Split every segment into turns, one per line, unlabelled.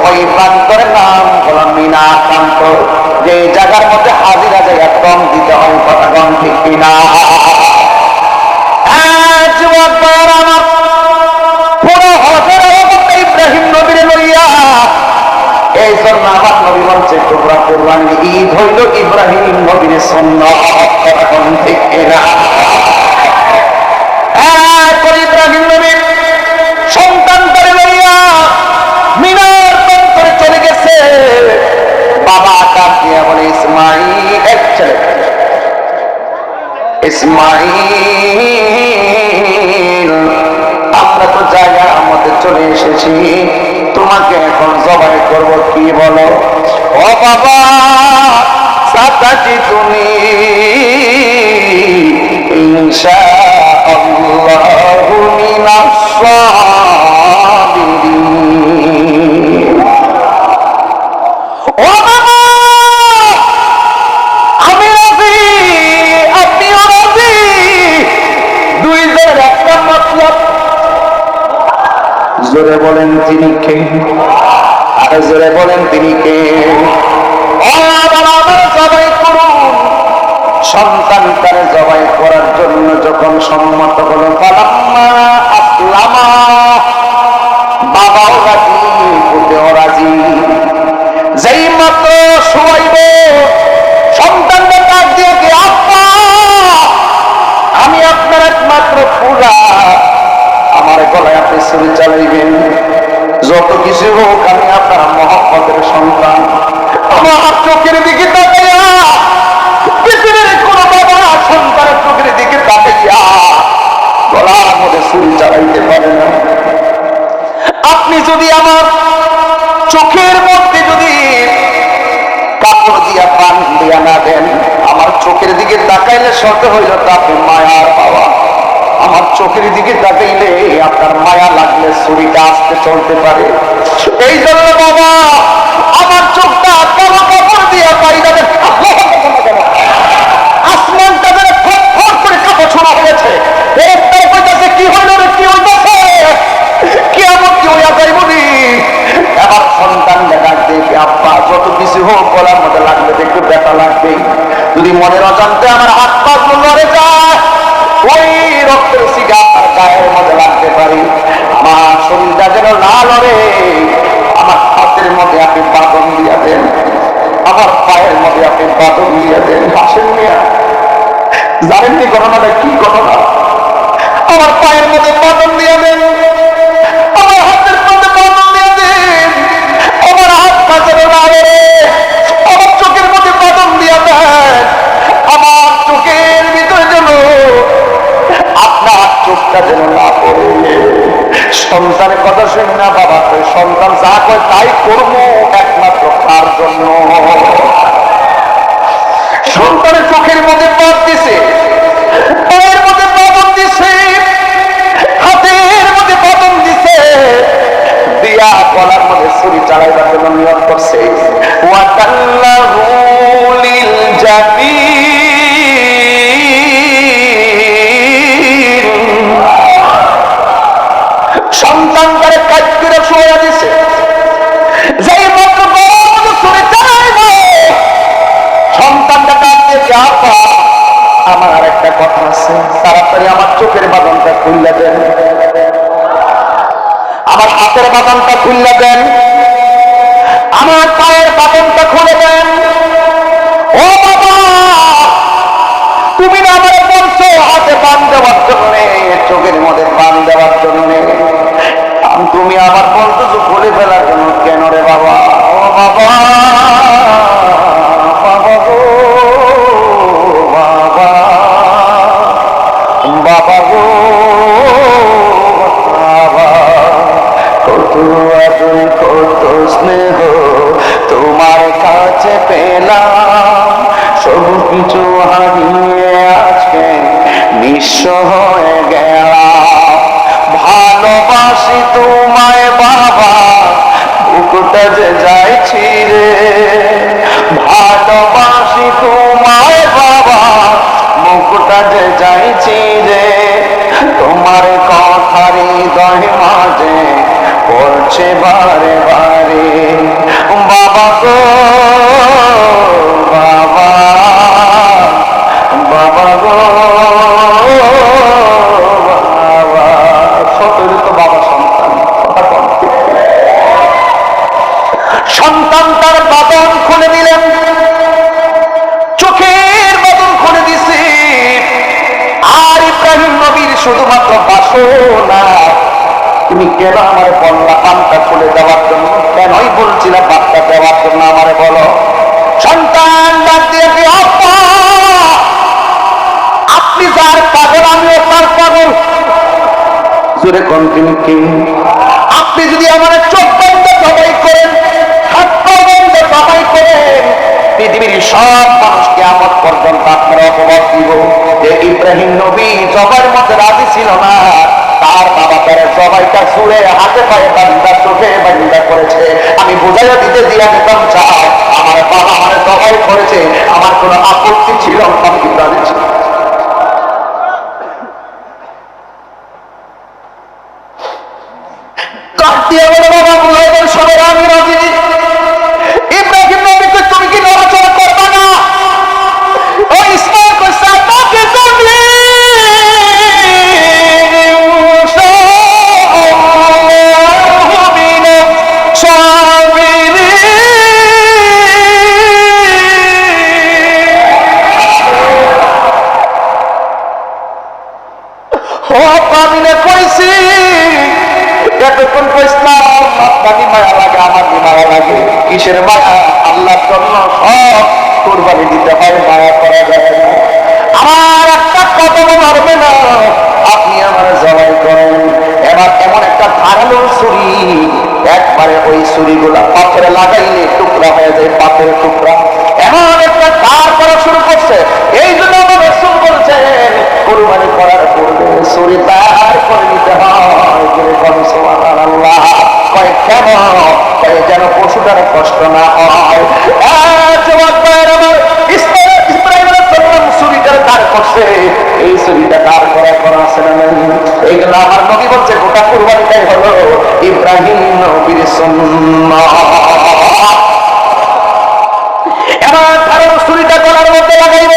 ওই প্রান্তরের নাম হলো মিনা প্রান্ত, যে জায়গার মধ্যে হাজিরা জায়গা কম দিতে হয়, কথা কম ঠিক কিনা? ইব্রাহিম নবীর লইয়া এই জন্য আমার নবী বলছে তোমরা কুরবানি ঈদ হইল ইব্রাহিম নবীর সুন্নাত, কথা কম ঠিক কিনা? ইব্রাহিম নবীর সন্তান করে লইয়া মিনার প্রান্তরে চলে গেছে। বাবা ডাক দিয়া বলে ইসমাইল, এক ছেলে ইসমাইল, আমরা তো জায়গার মধ্যে চলে এসেছি, তোমাকে এখন জবাই করব, কি বলো? ও বাবা, সাতাজি তুমি ইনশাআল্লাহু মিনাস সাবিরিন। ও বাবা, আমি রাজি, আপনিও রাজি, দুই জনের একটা মতলব। জোরে বলেন তিনি কে? আরে জোরে বলেন তিনি কে? জবাই করুন। সন্তান তার জবাই করার জন্য যখন সম্মত হলো, ফালাম্মা আসলামা, বাবাও রাজি, পুতেও রাজি। যেই মাত্র শোয়াইব, সন্তানদের ডাক দিয়ে কি, আব্বা আমি আপনার একমাত্র পুরা, আমার গলায় আপনি ছুরি চালাইবেন, যত কিছু হোক আমি আপনার মহব্বতের সন্তান। আমার চোখের দিকে তাকাইয়া, পৃথিবীর কোন বাবা সন্তানের চোখের দিকে তাকাইয়া গলার মধ্যে ছুরি চালাইতে পারে না। আপনি যদি আমার চোখের মধ্যে যদি কাপড় দিয়া পান দিয়া না দেন, আমার চোখের দিকে তাকাইলে শর্ত হইল তো আপনি মায়ার পাওয়া। আমার চোখের দিকে তাকাইলে আপনার মায়া লাগলে ছুরিটা আসতে চলতে পারে। এই জন্য বাবা আমার চোখটা কালো কাপড় দিয়া পাইলে আসমানটা যেন ফট করে কাপড় ছোড়া হয়েছে। কি হইল রে, কি হইতেছে, কিয়ামত কি হইয়া যাইব নি? এবার সন্তান দেখা দেখে, আব্বা যত কিছু হোক গলার মধ্যে লাগবে, একটু ব্যথা লাগবে, যদি মনের অজান্তে আমার হাত পা লড়ে যায়, ওই রক্তের শিকা আমার গায়ের মধ্যে লাগতে পারে, আমার শরীরটা যেন না লড়ে, আমার হাতের মধ্যে আপনি বাঁধন দিয়া দেন, আমার পায়ের মধ্যে আপনি বাঁধন দিয়া দেন। হাসেন মিয়া, জানেননি ঘটনাটা কি ঘটনা? আমার পায়ের মধ্যে বাঁধন দিয়া দেন, আমার হাতের মধ্যে বাঁধন দিয়া দেন, আমার হাত পা যেন না লড়ে, আমার চোখের মধ্যে বাঁধন দিয়া দেন, আমার চোখের ভিতরে যেন আপনার চোখটা যেন না পড়ে। সন্তানের কথা শুনি না বাবা, সন্তান যা কয় তাই করবো, একমাত্র তার জন্য। সন্তানের চোখের মধ্যে বাদ দিছে, পায়ের মধ্যে বাদন দিছে, হাতের মধ্যে বাদন দিছে, দিয়া গলার মধ্যে ছুরি চালাইবার জন্য নিয়ত করছে। ওয়াতাল্লাহু লিল জাবির, সন্তান তারে কাজ করে শোয়া দিছে। যেই মাত্র গলার মধ্যে ছুরি চালাইব, সন্তানটা কাজ দিয়েছে, আপা আমার আর একটা কথা আছে, তাড়াতাড়ি আমার চোখের বাঁধনটা খুললে দেন, আমার হাতের বাঁধনটা খুললে দেন, আমার পায়ের বাঁধনটা খুলে দেন। ও বাবা, তুমি না আমার বলছো হাতে বান দেওয়ার জন্য, চোখের মধ্যে বান দেওয়ার জন্য, তুমি আমার বলতেছো খুলে ফেলার জন্য, কেন রে বাবা? ও বাবা, বাবা গো বাবা, কত আদর কত স্নেহ তোমার কাছে সোনা, তুমি কেন আমার বললা পানটা খুলে দেওয়ার জন্য? কেনই বলছিলাম বাচ্চা দেওয়ার জন্য আমারে বলো। সন্তান ডাক দিয়ে, আপা আপনি যার পাগল আমিও তার পাগল। জোরে কোন তিনি কি? আপনি যদি আমার চোখ বন্ধ জবাই করেন, হাত পা বন্ধ জবাই করেন, পৃথিবীর সব মানুষ কিয়ামত পর্যন্ত আপনার অপবাদ দিব যে ইব্রাহিম নবী জবাইয়ের মধ্যে রাজি ছিল না, তার বাবা তার জবাইটা ছুঁড়ে হাতে পায়ে বান্দা চোখে বান্দা করেছে। আমি বুঝাইয়া দিতে দিয়ে নিতাম চাই আমার বাবা আমার জবাই করেছে, আমার কোনো আপত্তি ছিল না, আমি কিন্তু রাজি ছিল। আমি রাজি। ইব্রাহিম নবীকে তুমি কি নড়াচড়া করবে না? ওই ইসমাইল কইছে আমাকে তুমি কইছি এতক্ষণ কইসলাম আপনারই মায়া লাগে, আমার মায়া লাগে। কিসের মায়া? আল্লাহর জন্য সব কুরবানি দিতে হয়, মায়া করা যাবে না। আমার একটা কদম মারবে না, আপনি আমার জবাই করেন। এবার এমন একটা ধারালো ছুরি, একবারে ওই ছুরিগুলা পাথরে লাগাইলে টুকরা হয়ে যায়, পাথরের টুকরা। এমন একটা ধার করা শুরু করছে। এই জন্য আমার রাসূল বলছেন কুরবানি করার পূর্বে ছুরি ধার করে নিতে হয়। সুবহানাল্লাহ। কয় কেন? কয় যেন পশুটার কষ্ট না হয়। ইসমাইল ছুরিটার ধার করছে, এই ছুরিটা ধার করা আছে না? এইগুলো আমার নবী বলছে গোটা কুরবানিটাই হলো ইব্রাহিম নবীর সুন্নাহ। এবার ধারণ ছুরিটা গলার মধ্যে লাগাইব,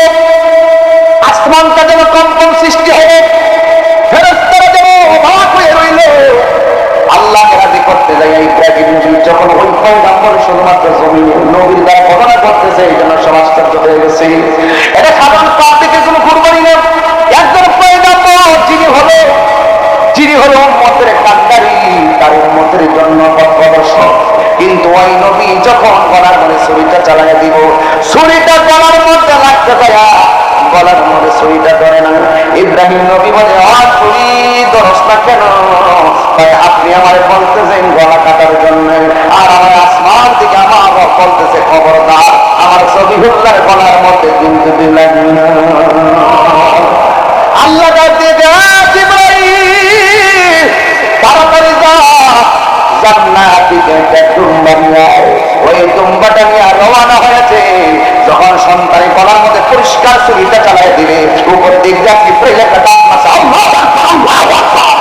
আসমানটা যেন কম্পন সৃষ্টি হবে, ফেরেশতারা যেন অবাক হয়ে রইল। আল্লাহকে রাজি করতে যাই ইব্রাহিম নবী যখন ওই পয়গম্বর শুধুমাত্র জমিনে নবীর দ্বারা ঘটনা করতেছে, এই জন্য সব আশ্চর্য হয়ে গেছে। এটা সাধারণ পাপ থেকে কোনো কুরবানি না। একজন পয়গম্বর যিনি হলো উম্মতের কান্ডারি, তার উম্মতের জন্য পথ প্রদর্শক। কিন্তু ওই নবী যখন গলার মধ্যে ছুরিটা চালাইয়া দিব, ছুরিটা গলার মধ্যে লাগতে পারা, গলার মধ্যে ছুরিটা ধরে না। ইব্রাহিম নবী বলে ছুরি ধরস না কেন? আপনি আমার বলতেছেন গলা কাটার জন্য, আর আমার আসমান থেকে আমার বলতেছে খবরদার আমার সবিহুল্লাহ গলার মধ্যে কিন্তু দিলেন না। আল্লাহ তাড়াতাড়ি যা, জান্নাত থেকে একটা দুম্বা নিয়ে আয়। ওই দুম্বাটা নিয়ে রওনা হয়েছে। যখন সন্তান গলার মধ্যে পরিষ্কার ছুরিটা চালাই দিবে, উপর দিক দিয়ে জিবরাইল একটা ডাক মারছে, আল্লাহু আকবার, আল্লাহু আকবার,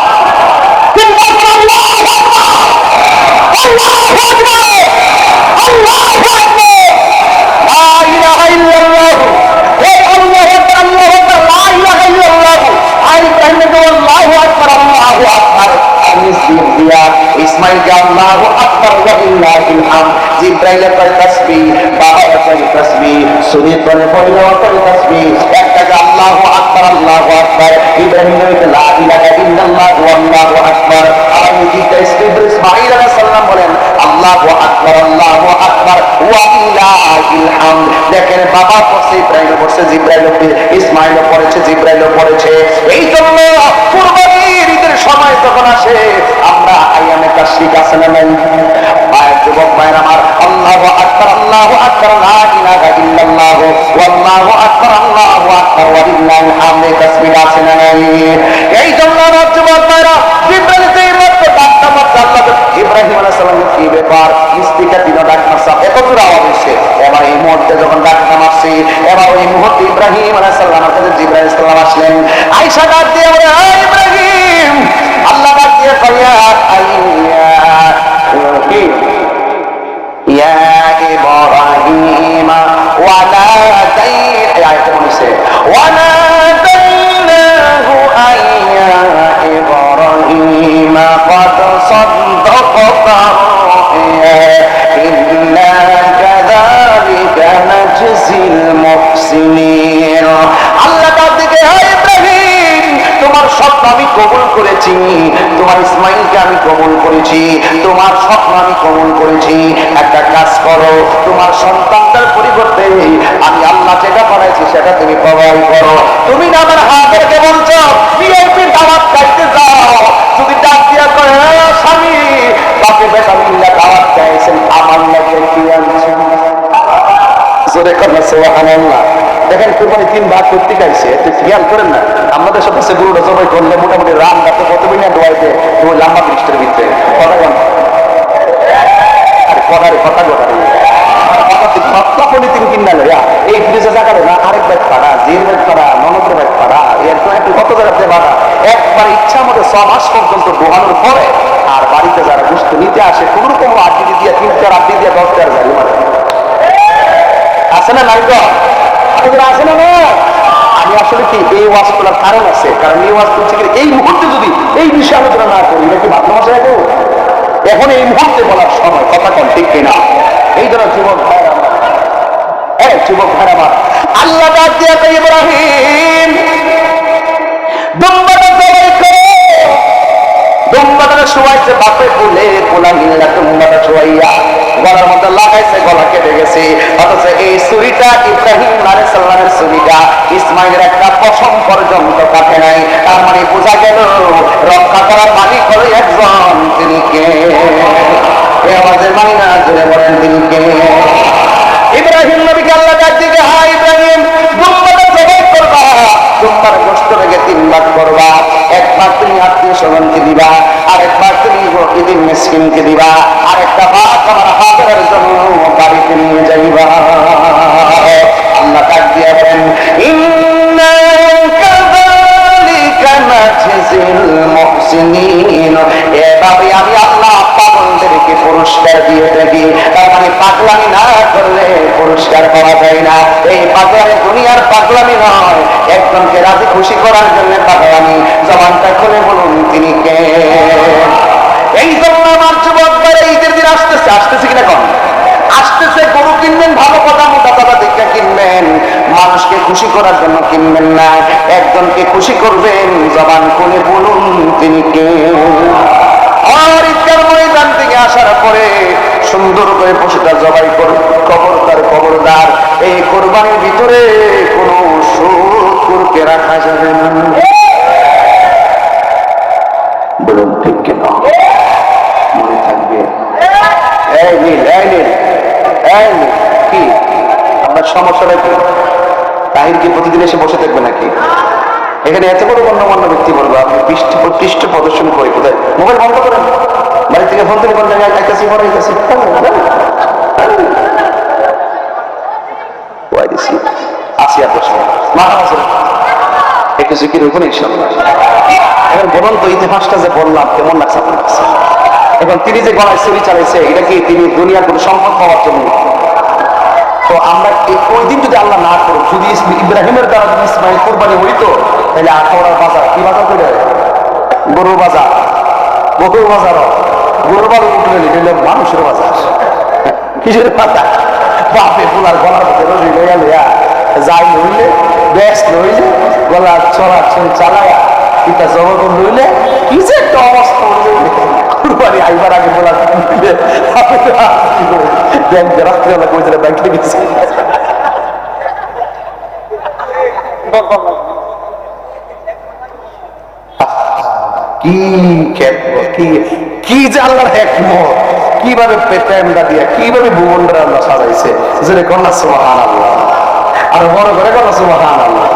ইসমাইলকে আল্লাহু আকবার ওয়া লিল্লাহিল হামদ। জিবরাইল করে তাসবিহ, বাবা করে তাসবিহ, সুনিত করে পড়লো করে তাসবিহ। একটাকে আল্লাহু আকবার আল্লাহু আকবার, ইব্রাহিমকে লা ইলাহা ইল্লাল্লাহ আল্লাহু আকবার। আর নিজেটা ইসমাইল আলাইহিস সালাম বলেন আল্লাহু আকবার আল্লাহু আকবার ওয়া লিল্লাহিল হামদ। দেখেন বাবা পড়ছে, ইব্রাহিম পড়ছে, জিবরাইল ইসমাইল পড়েছে, জিবরাইল পড়েছে। এই জন্য কুরবানির ঈদের সময় যখন আসে আমরা আইয়ামে তাশরিক আছে না নাই? ভাই যুবক ভাইর আমার, আল্লাহু আকবার আল্লাহু আকবার লা ইলাহা ইল্লাল্লাহ ওয়াল্লাহু আকবার আল্লাহু আকবার ওয়া লিল্লাহিল হামদ তাসবিহ আছে না নাই? এই জন্য যুবক ভাইরা জিবরাইল যেই মাত্র ডাকটা মারছে, আল্লাহ ইব্রাহিম আলাইহিস সালাম কি ব্যাপার, মিষ্টিটা দিন ডাক মারছে, এত দূর আওয়াজ হচ্ছে। এবার এই মুহূর্তে যখন ডাকটা মারছে, এবার ওই মুহূর্তে ইব্রাহিম আলাইহিস সালামের কাছে জিবরাইল আলাইহিস সালাম আসলেন। আয়েশা ডাক দিয়ে বলে ইব্রাহিম, আল্লাহ ডাক দিয়ে কইয়া ইয়া ইব্রাহিম ওয়ালা তাই আয়াতে বলেছে ওয়ালা তাইনাহু আইয়া ইব্রাহিম قد صدقت الرؤيا إنا كذلك نجزي المحسنين। আল্লাহ তাআলা হে ইব্রাহিম, তোমার আমি কবুল করেছি, তোমার ইসমাইলকে আমি কবুল করেছি, তোমার স্বপ্ন আমি কবুল করেছি। একটা কাজ করো, তোমার সন্তানটার পরিবর্তে আমি আল্লাহ যেটা করাইছি সেটা তুমি প্রভাব করো। তুমি না আমার হাতেরকে বলছো ভিআইপি দাওয়াত খাইতে যাও, যদি ডাক দিয়া করে স্বামী বাপে বেটা মিল্লা দাওয়াত খাইছেন, আমার লাগে কি আনছেন? জোরে কথা সুবহানাল্লাহ। দেখেন কুরবানি 3 ভাগ করতে গাইছে, একটু খেয়াল করেন না। আমাদের সাথে সে গরুটা জবাই করলে মোটামুটি রান্না তো কত বিনা দোয়াইতে তুমি লম্বা বৃষ্টির ভিতরে কথা বল, আরে কটারে কথা গোটারে এই ব্রিজে জায়গাটা না আরেক ব্যাগ পাড়া, জির ব্যাগ পাড়া, ননদের ব্যাগ পাড়া, এরপর একটু কত জায়গাতে পাড়া, একবার ইচ্ছা মতো 6 মাস পর্যন্ত দোহানোর পরে আর বাড়িতে যারা গোস্ত নিতে আসে কোন রকম আড্ডি দিয়ে 3-4 আড্ডি দিয়ে 10-4 যায় আছে না নাই গো আছে না? আমি আসলে কি এই ওয়াজ করার কারণ আছে, কারণ এই ওয়াজ করছে এই মুহূর্তে যদি এই বিষয়ে আলোচনা না করি নাকি ভাবনা মাসে রাখবো, এখন এই মুহূর্তে বলার সময় কথা কম ঠিক কিনা? এই ধরো যুবক ভাই আমার, যুবক ভাই আমার, আল্লাহ ডাক দিয়া কই ইব্রাহিম দুম্বাটা জবাই করো। দুম্বাটা শোয়াইছে বাপে বলে পোলা মিল্লা দুম্বাটা শোয়াইয়া গলার মধ্যে লাগাইছে, গলা কেটে গেছে। অথচ এই ছুরিটা ইব্রাহিম আলাইহিস সালামের ছুরিটা ইসমাইলের একটা পশম পর্যন্ত কাটে নাই। তার মানে বোঝা গেল রক্ষা করার মালিক হলো একজন, তিনি কে? আমাদের মানি না, জোরে বলেন তিনি কে? ইব্রাহিম নবীকে আল্লাহ ডাক দিকে, হ্যাঁ ইব্রাহিম দুম্বাটা জবাই করবা, দুম্বার গোশত রেখে 3 ভাগ করবা। 1 ভাগ তুমি আত্মীয় স্বজনকে দিবা, আরেক ভাগ তুমি ইতিম মিসকিনকে দিবা, আরেকটা ভাগ আমার হাতের জন্য বাড়িতে নিয়ে যাইবা। আল্লাহ ডাক দিয়া বলেন ইন্না কাযালিকা নাজজিল মুহসিনিন, এভাবে আমি আল্লাহ পাগলদেরকে পুরস্কার দিয়ে থাকি। তার মানে পাগলামি না করলে পুরস্কার পাওয়া যায় না। এই পাগলামি দুনিয়ার পাগলামি নয়, একজনকে রাজি খুশি করার জন্য পাগলামি। জবানটা খুলে বলুন তিনি কে? এই জন্য আমার যুবক ভাইরা ঈদের দিন আসতেছে কিনা কম আসতেছে, গরু কিনবেন ভালো কথা মোটা কথা দেখে কিনবেন, মানুষকে খুশি করার জন্য কিনবেন না, একজনকে খুশি করবেন। জবান খুলে বলুন তিনি কে? আর ঈদগার ময়দান থেকে আসার পরে সুন্দর করে পশুটা জবাই করে কবরদার এই কোরবানির ভিতরে কোন শুকরকে রাখা যাবে না। বলুন ঠিক কেন? মনে থাকবে? কি আপনার সমস্যাটা কি? তাহির কি প্রতিদিন এসে বসে থাকবে নাকি? এখানে এত বড় গণ্যমান্য ব্যক্তি বলবো, আপনি পৃষ্ঠ প্রদর্শন করে কোথায়? মোবাইল বন্ধ করেন, বাড়ি থেকে ফোন থেকে বললেন আসি আপনার একটু জিকির হইব না ইনশাআল্লাহ। এখন বলুন তো ইতিহাসটা যে বললাম কেমন লাগছে আপনার কাছে? এখন তিনি যে গলায় ছুরি চালাইছে এটা কি তিনি দুনিয়ার কোনো সম্পদ পাওয়ার জন্য? তো আমরা ওই দিন যদি আল্লাহ না করুক, যদি ইব্রাহিমের দ্বারা যদি ইসমাইল কোরবানি হইতো, তাহলে আখাউড়ার বাজার কি বাজার করে? গরুর বাজার, গরুর বাজারও গরুর বাজার উঠলে নিলে মানুষের বাজার, কিসের বাজার? বাপে ফুলার গলার মধ্যে রোজি লইয়া লইয়া যাই নইলে বেশ নইলে গলার চড়া চালায়া পিতা জবরদন নইলে কি যে একটা অবস্থা কুরবানি আইবার আগে বলার ব্যাংকে রাত্রিবেলা কইছিল ব্যাংকে গেছে কি কি যে আল্লাহর হিকমত, কিভাবে পেটেন্ডা দিয়া কিভাবে ভুবনরা আল্লাহ সাজাইছে, যেটা কন্যা সুবহানাল্লাহ। আর বড় করে কন্যা সুবহানাল্লাহ।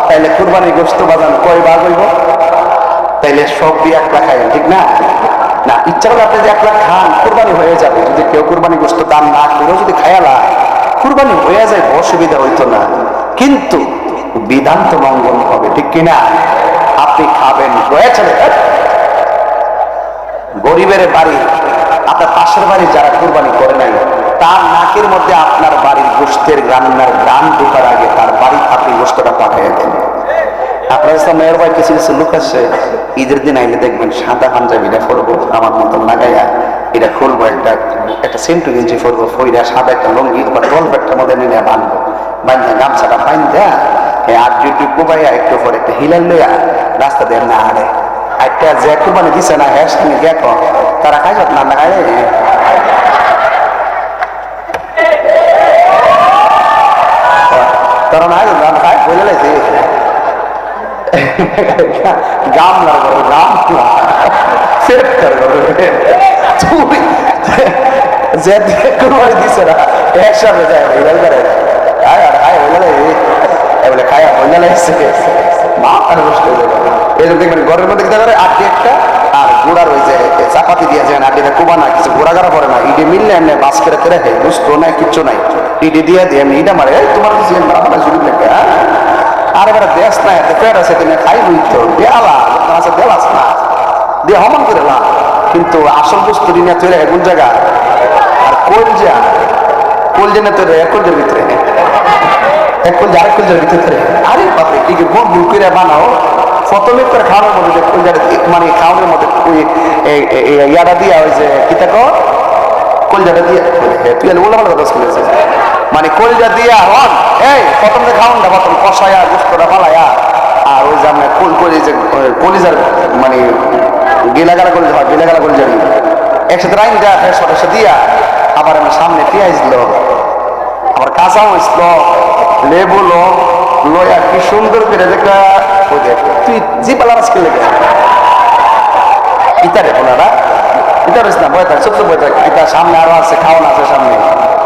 তাইলে কুরবানি গোশত বাজান কয় ভাগ হইব? তাইলে সব দিয়ে 1 লাখ খাই, ঠিক না? না, ইচ্ছা হলে আপনি যে 1 লাখ খান কুরবানি হয়ে যাবে। যদি কেউ কুরবানি গোশত দান না করেও যদি খায়ালা কুরবানি হয়ে যায়, অসুবিধা হইতো না। কিন্তু বিধান তো লঙ্ঘন হবে, ঠিক কিনা? আপনি খাবেন রয়েছে গরিবের বাড়ি, আপনার পাশের বাড়ি যারা কুরবানি করে নাই, তার নাকের মধ্যে আপনার বাড়ির গোশতের রান্নার গান ঢোকার আগে তার বাড়ি আপনি গোশতটা পাঠিয়ে দেন। আপনার মেয়ের ভাই কিছু কিছু লোক আছে, ঈদের দিন আইলে দেখবেন সাদা পাঞ্জাবিটা পরবো আমার মতন লাগাইয়া, এটা খুলবো, একটা সেন্টু গেঞ্জি পরবো, ফইরা সাদা একটা লঙ্গি বা টলব্যাগটার মধ্যে নিয়ে বাঁধবো, বাঁধা গামছাটা বাইন দেয়া আর যদি কোবাইয়া একটু পরে একটা হিলাল লইয়া রাস্তা দিয়ে না হারে একটা যে কুরবানি দিছে না হ্যাঁ সঙ্গে দেখো তারা খাই না না খায় তারা না খায় বলে লাইছে গাম লাগবে গাম সেট করবে তুই যে কুরবানি দিছে না একসাথে যায় বলে করে আয় আর আয় বলে বলে খায়া বলে লাইছে মা আর বসে এই যে দেখবেন ঘরের মধ্যে কি করে আটটি একটা আর গুড়ার ওই যে চাপাতি দিয়ে যায় আটটিটা কুবা না কিছু গোড়া গাড়া পড়ে না ইডে মিললে এমনি বাস করে রেখে বুঝতো নাই কিচ্ছু নাই ইডে দিয়ে দিয়ে এমনি ইটা মারে তোমার কিছু শুরু লেগে আর এবার দেশ না এতে পেট আছে তুমি খাই বুঝতো দেয়ালা আছে দেলাস না দিয়ে হমন করে না কিন্তু আসল বস্তু নিয়ে তৈরি কোন জায়গা আর কলজা না তৈরি কলজার ভিতরে এক কলজা আরেক কলজার ভিতরে আরে বাপরে কি ভুল ভুল করে বানাও প্রথমে করে খাওয়ানোর মধ্যে মানে খাওয়ানোর মধ্যে ইয়াটা দিয়া ওই যে কি থাকো কলজাটা দিয়ে তুই ওলা ভালো কথা শুনেছে মানে কলজা দিয়া হন এই প্রথম যে খাওয়ানটা প্রথম কষায়া গুস্তটা ফালায়া আর ওই যে আমরা কলি যে কলিজার মানে গেলাগালা কলিজা হয় গেলাগালা কলিজা একসাথে রাইন দেওয়া সদস্য দিয়া আবার আমার সামনে পেঁয়াজ দিল আবার কাঁচা হয়েছিল লেবু লয়া কি সুন্দর করে দেখা তুই জিপালা আজকে লেগে ইতারে বলারা ইতার না বয় থাক ছোট্ট বয় থাক ইতার সামনে আরো আছে খাওয়ান আছে সামনে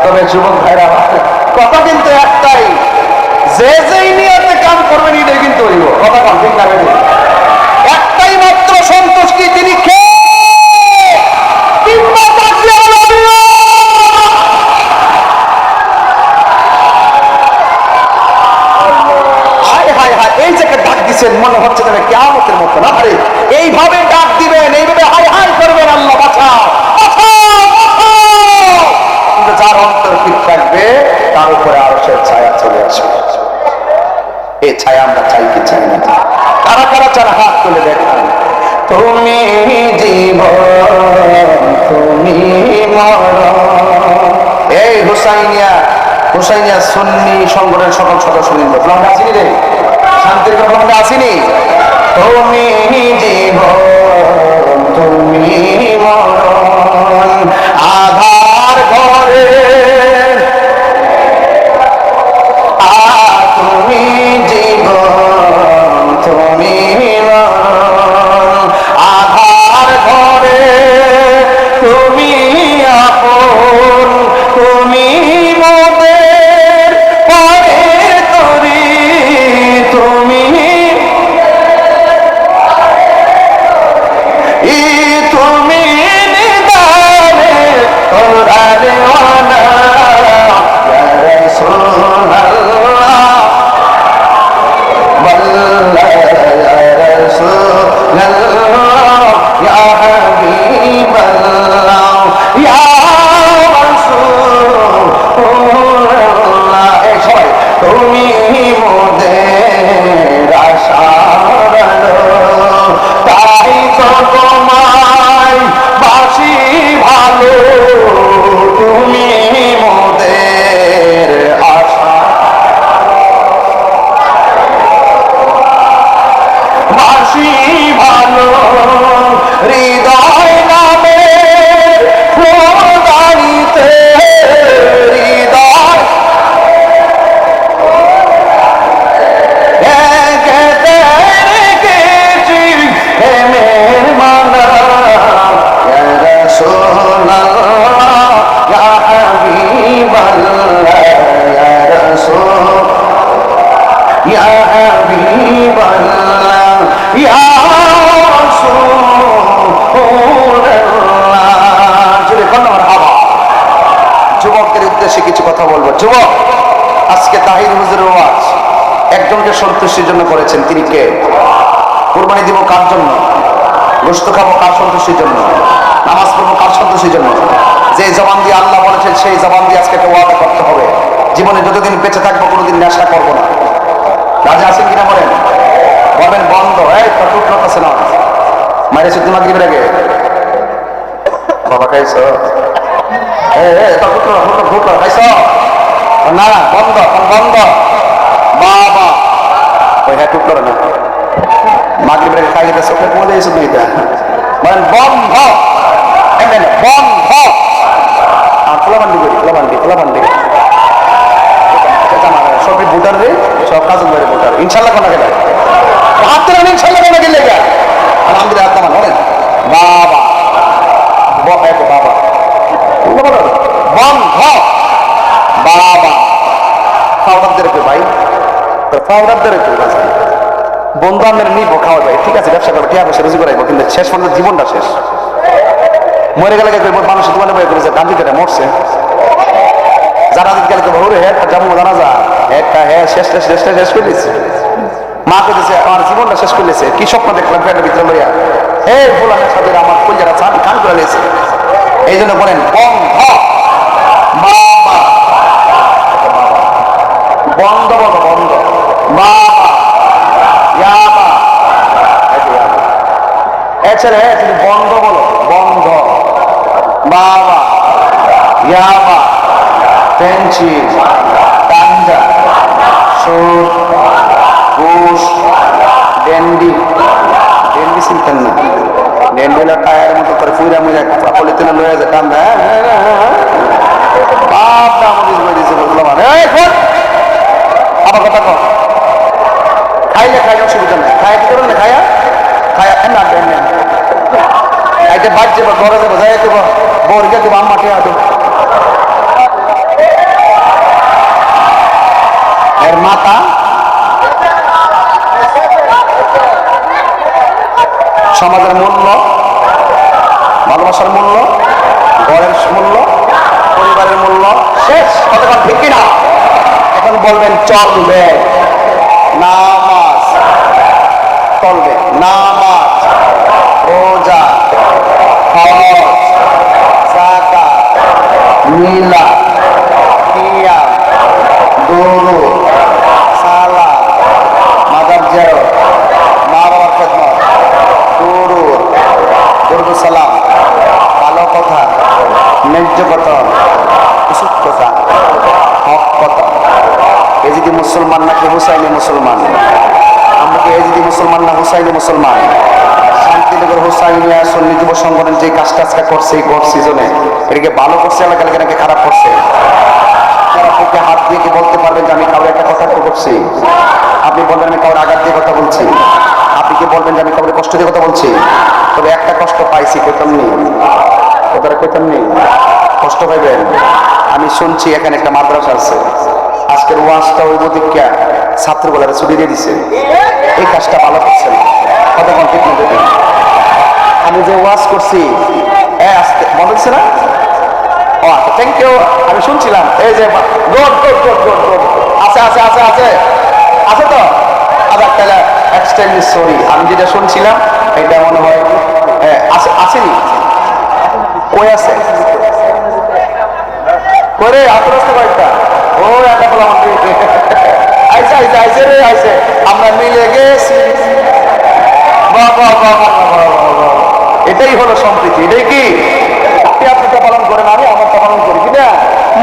তবে যুবক ভাইরা কথা কিন্তু একটাই যে যেই নিয়তে কাম করবেন এটাই কিন্তু হইব কথা কম ঠিক না একটাই মাত্র সন্তুষ্টি তিনি এই যে ডাক দিচ্ছেন মনে হচ্ছে তবে কিয়ামতের মতো না আরে এইভাবে ডাক দিবেন এইভাবে হাই হাই করবেন আল্লাহ বাঁচাও কিন্তু যার অন্তর ঠিক থাকবে তার উপরে আরশের ছায়া চলে আসবে এই ছায়া আমরা চাই কি চাই না কারা কারা চার হাত তুলে দেখেন তুমি জীবন তুমি মরণ এই হুসাইনিয়া সুন্নি সংগঠনের সকল সদস্য নিল আমরা আসিনি রে শান্তির কথা আমরা আসিনি তুমি জীবন তুমি মরণ আধার ঘরে তুমি জীবন তুমি মরণ আধার ঘরে তুমি আপন তুমি মোদের পরে তরি তুমি তুমি নিদানে তোরারে ওয়ানা ইয়া রাসূলুল্লাহ ওয়াল্লাহ ইয়া রাসূলুল্লাহ ইয়া হাবিবাল্লাহ ইয়া রাসূলুল্লাহ এই সবাই তুমি মোদের আশার আলো তাই তো তোমায় বাসি ভালো তুমি মোদের আশা বাসি ভালো হৃদয় নামে প্রদানিতে হৃদয় যুবকদের উদ্দেশ্যে কিছু কথা বলবো যুবক আজকে তাহির হুজুরের ওয়াজ একজনকে সন্তুষ্টির জন্য করেছেন তিনি কে কুরবানি দিব কার জন্য গোশত খাবো কার সন্তুষ্টির জন্য নামাজ পড়বো কার সন্তুষ্টির জন্য যে জবান দিয়ে আল্লাহ বলেছেন সেই জবান দিয়ে আজকে একটা ওয়াদা করতে হবে জীবনে যতদিন বেঁচে থাকবো কোনোদিন নেশা করবো না রাজা আছেন কিনা বলেন বলবেন বন্ধ এই তো টুকরো আছে না মায়ের সুদ্ধ মাগরিবের আগে বাবা খাইছ খাইছ না বন্ধ বন্ধ বাবা ওই হ্যাঁ টুকরো না মাগরিবের খাই গেছে চোখের মধ্যে এসে দুইটা বলেন বন্ধ বন্ধ খোলাবান্ডি করি খোলাবান্ডি সবই ভোটার রে সব কাজ করে ভোটার ইনশাল্লাহ কোনা গেলে হাত তোলেন ইনশাল্লাহ কোনা গেলে আলহামদুলিল্লাহ হাত নামান বলেন বাবা বাবা বন্ধ বাবা ফাউডারদের একটু ভাই ফাউডারদের একটু বন্ধু আমাদের নিবো খাওয়া যায় ঠিক আছে ব্যবসা করবো ঠিক আছে রুজি করাইবো কিন্তু শেষ পর্যন্ত জীবনটা শেষ মরে গেলে মানুষ দোকানে বয়ে করেছে গান্ধীতে মরছে যারা গেলে তো ভরে হ্যাঁ যাবো জানা যা একটা হ্যাঁ শেষ করে দিচ্ছে মা কেছে আমার জীবনটা শেষ করে দিয়েছে কি স্বপ্ন দেখলাম পেটের ভিতরে লইয়া এই ফুলানের সাথে আমার কলজারা চান কান করে নিয়েছে এই জন্য বলেন বন্ধ বাবা বন্ধ বলো বন্ধ বাবা ইয়াবা এছাড়া হ্যাঁ তুমি বন্ধ বলো বন্ধ বাবা ইয়াবা পেঞ্চি গাঞ্জা সুর ঘুষ ডেন্ডি চিনতেন না ডেন্ডি হলো টায়ারের মতো করে ফুইরা মুইরা পলিথিনে লয়ে যায় কান্দা বাপ দাম দিয়েছে বুঝলাম আবার কথা কম খাইলে অসুবিধা নেই খাই কি করবেন না খায়া না খাইতে বাদ যাবো ঘরে যাবো যাই দেবো বউরিকে দেবো আম্মাকে দেবো এর মাতা সমাজের মূল্য ভালোবাসার মূল্য ঘরের মূল্য পরিবারের মূল্য শেষ কতক্ষণ ঠিক কিনা এখন বলবেন চলবে নামাজ চলবে নামাজ রোজা হজ যাকাত মিলাদ কিয়াম দুরূদ সালাত মাদার জিয়ারত মা বাবার খেদমত দুরূদ সালাম ভালো কথা ন্যায্য কথা উচিত কথা হক কথা এ যদি মুসলমান নাকি হুসাইনি মুসলমান আমরা কি এই যদি মুসলমান না হুসাইনি মুসলমান শান্তিনগর হুসাইনিয়া সুন্নি যুব সংগঠন যে কাজটা আজকে করছে এই ভোট সিজনে এটাকে ভালো করছে এলাকা নাকি খারাপ করছে পক্ষে হাত দিয়ে কি বলতে পারবেন যে আমি কাউরে একটা কথা করছি আপনি বলবেন আমি কাউরে আঘাত দিয়ে কথা বলছি আপনি কি বলবেন যে আমি কাউরে কষ্ট দিয়ে কথা বলছি তবে একটা কষ্ট পাইছি কইতাম নেই ওদের কইতাম নেই কষ্ট পাইবেন আমি শুনছি এখানে একটা মাদ্রাসা আছে আজকের ওয়াজটা ওই দিকটা ছাত্রগুলারে ছুটি দিয়ে দিছে এই কাজটা ভালো করছে না কতক্ষণ ঠিক না দেখেন আমি যে ওয়াজ করছি আসতে মনে হচ্ছে না ও আচ্ছা থ্যাংক ইউ আমি শুনছিলাম এই যে আছে আছে আছে আছে আছে তো আবার তাহলে এক্সটেন্ড সরি আমি যেটা শুনছিলাম এটা মনে হয় আসেনি কই আছে করে আতরস্ত কয়েকটা ও একটা বলা আইসে আইসে আইসে রে আইসে আমরা মিলে গেছি এটাই হলো সম্প্রীতি এটাই কি আপনিটা পালন করেন আমি আমারটা পালন করি কিনা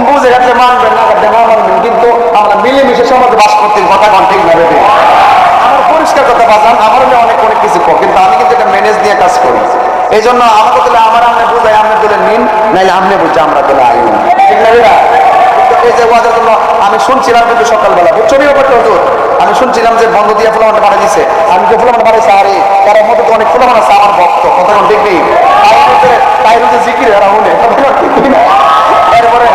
বুঝে গেছে মানবেন না না মানবেন কিন্তু আমরা মিলেমিশে সমাজে বাস করতে কথা কন ঠিক না ভেবে আমার পরিষ্কার কথা বাজান আমার অনেক কিছু কিন্তু আমি কিন্তু এটা ম্যানেজ দিয়ে কাজ করি এই জন্য আমাকে দিলে আমার আমনে বুঝাই আমনে দিলে নিন নাইলে আমনে বুঝছে আমরা দিলে আই না ঠিক না বেরা এই যে ওয়াজের জন্য আমি শুনছিলাম কিন্তু সকালবেলা বুঝছনি ব্যাপারটা হুজুর আমি শুনছিলাম যে বন্ধ দিয়ে ফুলামানটা বাড়া দিছে আমি যে ফুলামান বাড়াইছে আরে তার মধ্যে তো অনেক ফুলামান আছে আমার ভক্ত কথা কোন ঠিক নেই তাই হচ্ছে জিকির এরা শুনে এরপরে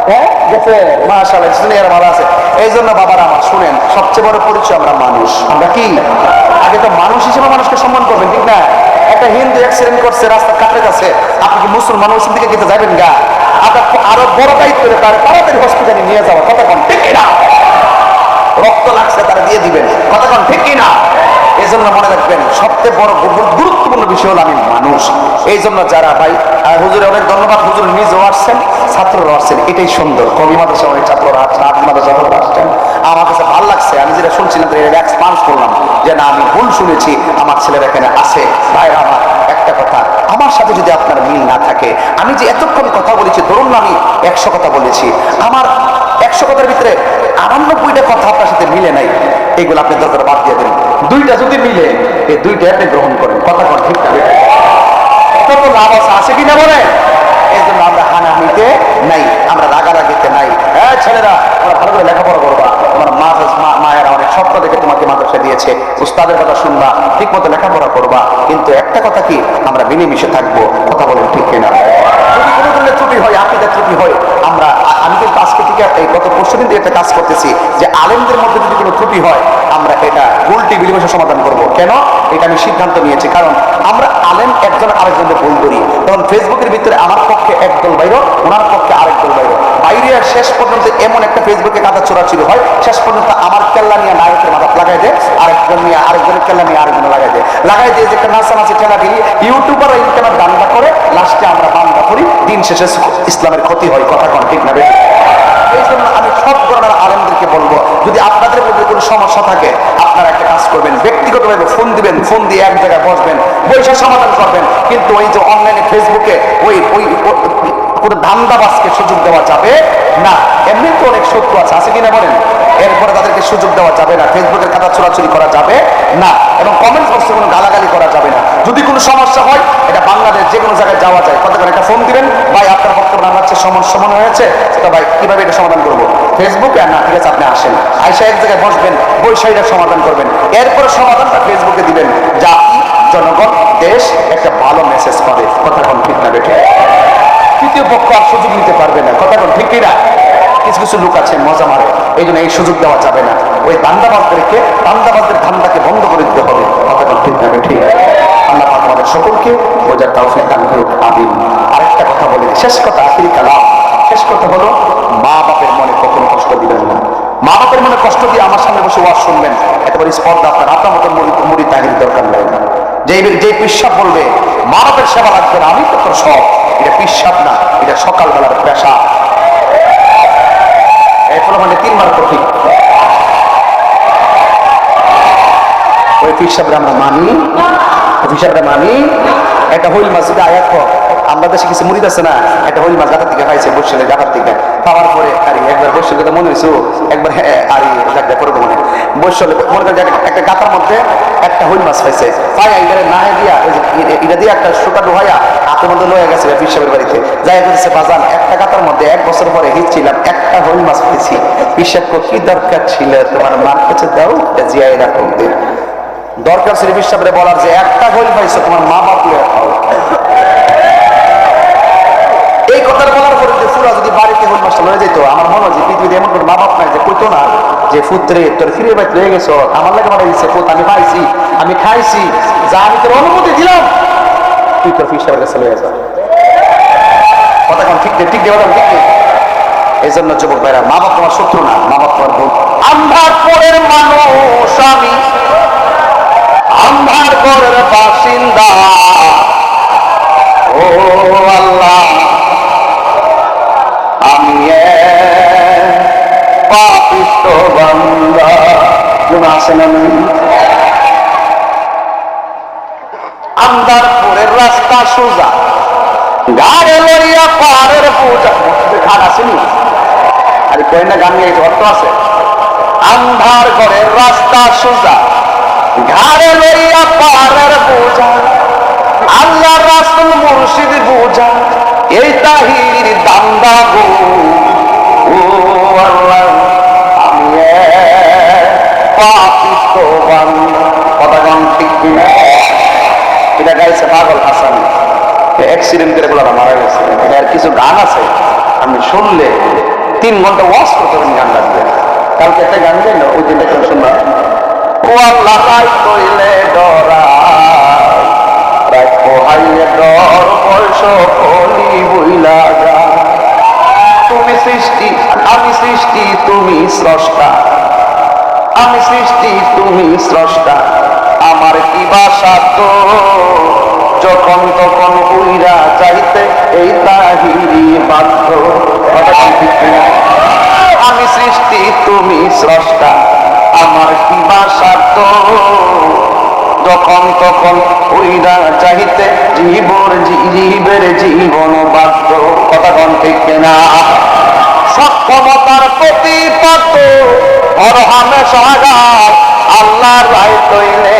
হ্যাঁ গেছে মাশাআল্লাহ শুনে ভালো আছে এই জন্য বাবারা আমার শুনেন সবচেয়ে বড় পরিচয় আমরা মানুষ আমরা কি আগে তো মানুষ হিসেবে মানুষকে সম্মান করবেন ঠিক না একটা হিন্দু অ্যাক্সিডেন্ট করছে রাস্তা কাটে যাচ্ছে আপনি কি মুসলমান ওই দিকে গেতে যাবেন গা আপনার আরো বড় দায়িত্ব তার তাড়াতাড়ি হসপিটালে নিয়ে যাওয়া কতক্ষণ ঠিক না রক্ত লাগছে তারা দিয়ে দিবেন কতক্ষণ ঠিক না এই জন্য মনে রাখবেন সবচেয়ে বড় গুরুত্বপূর্ণ বিষয় হলো আমি মানুষ এই জন্য যারা ভাই হুজুরে অনেক ধন্যবাদ হুজুর নিজেও আসছেন ছাত্ররা আসছেন এটাই সুন্দর কবি মাদ্রাসা অনেক ছাত্ররা আসছেন আদি মাদ্রাসা আসছেন আমার কাছে ভালো লাগছে আমি যেটা শুনছিলাম এক্সপান্স করলাম যে না আমি ভুল শুনেছি আমার ছেলেরা এখানে আছে ভাই আমার
একটা কথা, আমার সাথে যদি আপনার মিল না থাকে, আমি যে এতক্ষণ কথা বলেছি, ধরুন না আমি 100 কথা বলেছি, আমার 100 কথার ভিতরে 98টা কথা আপনার সাথে মিলে নাই, এইগুলো আপনি দরকার বাদ দিয়ে দেন। 2টা যদি মিলে, এই 2টা আপনি গ্রহণ করেন। কথা কোন ঠিক না? কত লাভ আছে কিনা বলে? এই জন্য আমরা হানাহানিতে নাই, আমরা রাগারাগিতে নাই। হ্যাঁ ছেলেরা, তোমরা ভালো করে লেখাপড়া করবা, তোমার মায়েরা অনেক স্বপ্ন দেখে তোমাকে মাদ্রাসা দিয়েছে, উস্তাদের কথা শুনবা, ঠিক মতো লেখাপড়া করবা, কিন্তু একটা কথা কি, আমরা মিলেমিশে থাকবো। কথা বলেন ঠিক কিনা? যদি কোনো ধরনের ত্রুটি হয়, আকীদার ত্রুটি হয়, আমি কিন্তু আজকে থেকে এই গত পরশুদিন থেকে একটা কাজ করতেছি যে আলেমদের মধ্যে যদি কোনো ত্রুটি হয়, আমরা এটা উল্টি মিলেমিশে সমাধান করব। কেন? এটা আমি সিদ্ধান্ত নিয়েছি, কারণ আমরা আলেম একজন আরেকজনকে ভুল করি, তখন ফেসবুকের ভিতরে আমার পক্ষে একদল বাইর, ওনার পক্ষে আরেক দল বাইর, বাইরে শেষ পর্যন্ত এমন একটা ফেসবুকে কাদা চোরাচুরি হয়, শেষ পর্যন্ত আমার কেল্লা নিয়ে নায়কের মাথা লাগাই দেয়, আরেকজন নিয়ে আরেকজনের কেল্লা নিয়ে আরেকজন লাগাই দিয়ে যে একটা নাচানাচি ঠেলা দিলি ইউটিউবার ইন্টারনেট দান্দা করে, লাস্টে আমরা বান্দা করি, দিন শেষে ইসলামের ক্ষতি হয়। কথা কোন ঠিক না? এই জন্য আমি সব ধরনের আলেমদেরকে বলবো, যদি আপনাদের মধ্যে কোনো সমস্যা থাকে, আপনারা একটা কাজ করবেন, ব্যক্তিগতভাবে ফোন দিবেন, ফোন দিয়ে এক জায়গায় বসবেন, বৈশা সমাধান করবেন। কিন্তু ওই যে অনলাইনে ফেসবুকে ওই কোনো ধান্দাবাজকে সুযোগ দেওয়া যাবে না। এমনি তো অনেক শত্রু আছে কিনা বলেন? এরপরে তাদেরকে সুযোগ দেওয়া যাবে না, ফেসবুকের খাতা চোরাচুরি করা যাবে না, এবং কমেন্ট বক্সে কোনো গালাগালি করা যাবে না। যদি কোনো সমস্যা হয়, এটা বাংলাদেশ যে কোনো জায়গায় যাওয়া যায়, কতক্ষণ একটা ফোন দিবেন, ভাই আপনার বক্তব্য আমার হচ্ছে সমান হয়েছে, তো ভাই কিভাবে এটা সমাধান করবো? ফেসবুকে? না, ঠিক আছে আপনি আসেন, আইসা এক জায়গায় বসবেন, বৈশাখীটা সমাধান করবেন, এরপরে সমাধানটা ফেসবুকে দিবেন, জাতি, জনগণ, দেশ একটা ভালো মেসেজ পাবে। কথা কোন ঠিক না? বেঠে তৃতীয় পক্ষ আর সুযোগ নিতে পারবে না। কথা কোন ঠিক কিনা? কিছু কিছু লোক আছে মজা মারে, এই জন্য এই সুযোগ দেওয়া যাবে না। ওই ধান্দাবাজদেরকে, ধান্দাবাজদের ধান্দাকে বন্ধ করে দিতে হবে। কথা কোন ঠিক না? ঠিক। আল্লাহ পাক আমাদের সকলকে বোঝার তৌফিক দান করুন, আমিন। আরেকটা কথা বলি, শেষ কথা, আখিরি কালাম, শেষ কথা হলো, মা বাপের মনে কখনো কষ্ট দিবেন না। মা বাপের মনে কষ্ট দিয়ে আমার সামনে বসে ওয়াজ শুনবেন, একেবারে স্পর্ধা আপনার মতো মুড়ি তাহির দরকার নেই। যে পিসাব বলবে মা বাপের সেবা লাগবে না, আমি তো তোর সব, এটা পিসাব না, এটা সকালবেলার পেশা। এই ফলে মানে 3 বার কঠিন। ওই পিসাবরা আমরা মানি, পিসাবরা মানি। একটা হইল মাছ যদি আয়াত আমরা দেশে কিছু মুড়িদ আছে না, একটা হইল মাছ গাটার দিকে পাইছে, বসলে গাটার দিকে পাওয়ার পরে আর একবার বসলে কথা মনে হয়েছে, একবার আর জায়গা পরে মনে বসলে মনে করেন একটা গাতার মধ্যে একটা হইল মাছ পাইছে, পাইয়া এবারে না দিয়া এটা দিয়ে একটা সুতা ডোহাইয়া হাতের মধ্যে লয়ে গেছে পিসাবের বাড়িতে, যাই বলছে বাজান একটা গাতার মধ্যে 1 বছর পরে হিচ্ছিলাম, একটা হইল মাছ পেয়েছি, পিসাব কি দরকার ছিল তোমার মার কাছে দাও, জিয়া এরকম দরকার ছিল পিসাবরে বলার যে একটা হইল পাইছো তোমার মা বাপ লয়ে খাও। এই কথাটা বলার পরে যে ফুরা যদি বাড়িতে হইল মাছটা লয়ে যেত, আমার মনে হয় যে পৃথিবীতে এমন কোনো মা বাপ নাই যে কইতো না যে পুত্রে তোর ফিরে বাড়িতে লয়ে গেছো, আমার লাগে মারা দিচ্ছে পুত, আমি পাইছি, আমি খাইছি, যা আমি তোর অনুমতি দিলাম, তুই তোর পিসাবের কাছে লয়ে যা। কথা কোন ঠিক নেই? ঠিক নেই? কথা ঠিক নেই? এই জন্য যুবক ভাইরা, মা বাপ তোমার শত্রু না, মা বাপ তোমার বোন। আন্ধার পরের মানুষ আমি, আন্ধার পরের বাসিন্দা, ও আল্লাহ আমি পাপিষ্ঠ বান্দা। গুণ আছে না? আন্ধারপুরের রাস্তা সোজা, গাড়ি লইয়া পাহাড়ের পূজা, গান আসেনি? আরে কই না, গান নিয়ে অর্থ আছে। আন্ধার ঘরের রাস্তা সোজা, ঘাড়ে লইয়া পাহাড়ের বোঝা, আল্লাহ রাসূল মুর্শিদ বোঝা, এই তাহির দান্দা গো, ও আল্লাহ আমি পাপিষ্ঠ বান্দা। কথা গান ঠিক কিনা? এটা গাইছে পাগল হাসান, অ্যাক্সিডেন্ট করে বলা মারা গেছে। এর কিছু গান আছে আমি শুনলে 3 ঘন্টা ওয়াজ করতে পারেন, গান লাগবে। কালকে একটা গান গাইল, ওই দিন একটা শুনলাম, ও আল্লাহ রাই কইলে ডরাই, রাই পোহাইলে ডর বয়স কলি বইলা যা, তুমি সৃষ্টি আমি সৃষ্টি তুমি স্রষ্টা, আমি সৃষ্টি তুমি স্রষ্টা, আমার কি বাসাধ্য, যখন তখন উইরা চাইতে এই তাহিরি বাধ্য। আমি সৃষ্টি তুমি স্রষ্টা, আমার কি বাসাধ্য,
যখন তখন উইরা চাহিতে জীবের জীবন বাধ্য। কথা কন ঠিক কিনা? সক্ষমতার প্রতিপাদ্য অরহামে সহাগার আল্লাহর রায় তৈলে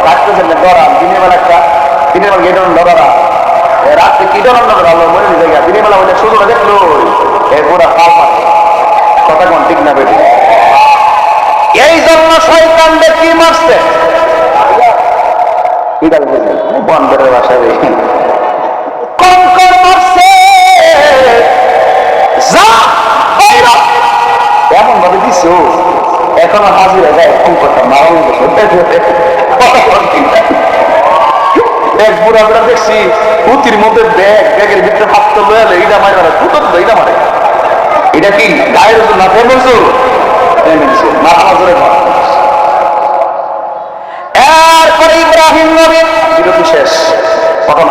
রাখতেছেন ডরা দিনের বেলা একটা দিনের বেলা গেট ডরা রাত্রে কি ডর আল্লাহ মনে জায়গা দিনের বেলা ওইটা শুধু দেখলো পুরা পাল পারে। কথা কোন ঠিক না বেটি? এই জন্য শয়তানকে কি মারছে বন্ধের বাসায় কন কন মারছে যা বাইরা এমন ভাবে দিছ এখনো হাজির হয়ে যায় ফোন করতাম মারানো এক বুড়া বুড়া দেখছি পুতির মধ্যে ব্যাগের ভিতরে হাত তো লয়ালে এইটা মারে পুতো তো এইটা মারে। এটা কি গায়ের উপর না ফেলছো মাথা জোরে এরপরে ইব্রাহিম নবী বিরতি শেষ। কখন